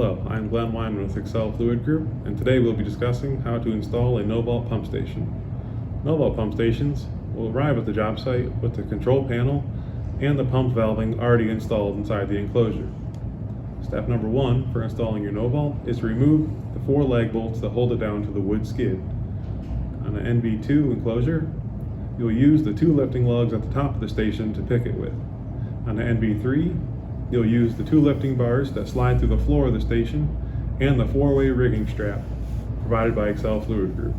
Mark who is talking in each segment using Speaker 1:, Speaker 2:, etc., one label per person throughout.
Speaker 1: Hello, I'm Glenn Wyman with Excel Fluid Group, and today we'll be discussing how to install a NoVault pump station. NoVault pump stations will arrive at the job site with the control panel and the pump valving already installed inside the enclosure. Step number 1 for installing your NoVault is to remove the 4 lag bolts that hold it down to the wood skid. On the NV2 enclosure, you'll use the 2 lifting lugs at the top of the station to pick it with. On the NV3, you'll use the 2 lifting bars that slide through the floor of the station and the 4-way rigging strap provided by Excel Fluid Group.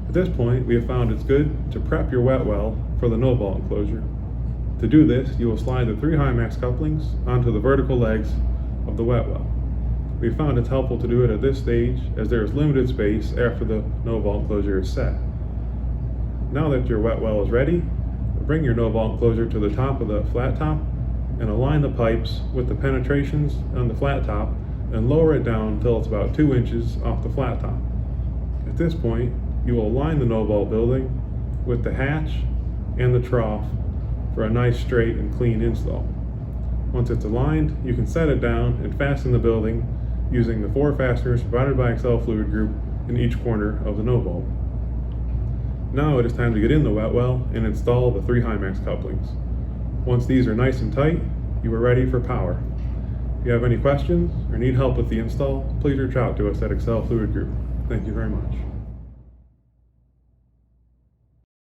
Speaker 1: At this point, we have found it's good to prep your wet well for the NoVault enclosure. To do this, you will slide the 3 high max couplings onto the vertical legs of the wet well. We found it's helpful to do it at this stage as there is limited space after the NoVault enclosure is set. Now that your wet well is ready, bring your NoVault enclosure to the top of the flat top and align the pipes with the penetrations on the flat top and lower it down until it's about 2 inches off the flat top. At this point, you will align the NoVault building with the hatch and the trough for a nice straight and clean install. Once it's aligned, you can set it down and fasten the building using the 4 fasteners provided by Excel Fluid Group in each corner of the NoVault. Now it is time to get in the wet well and install the 3 high max couplings. Once these are nice and tight, you are ready for power. If you have any questions or need help with the install, please reach out to us at Excel Fluid Group. Thank you very much.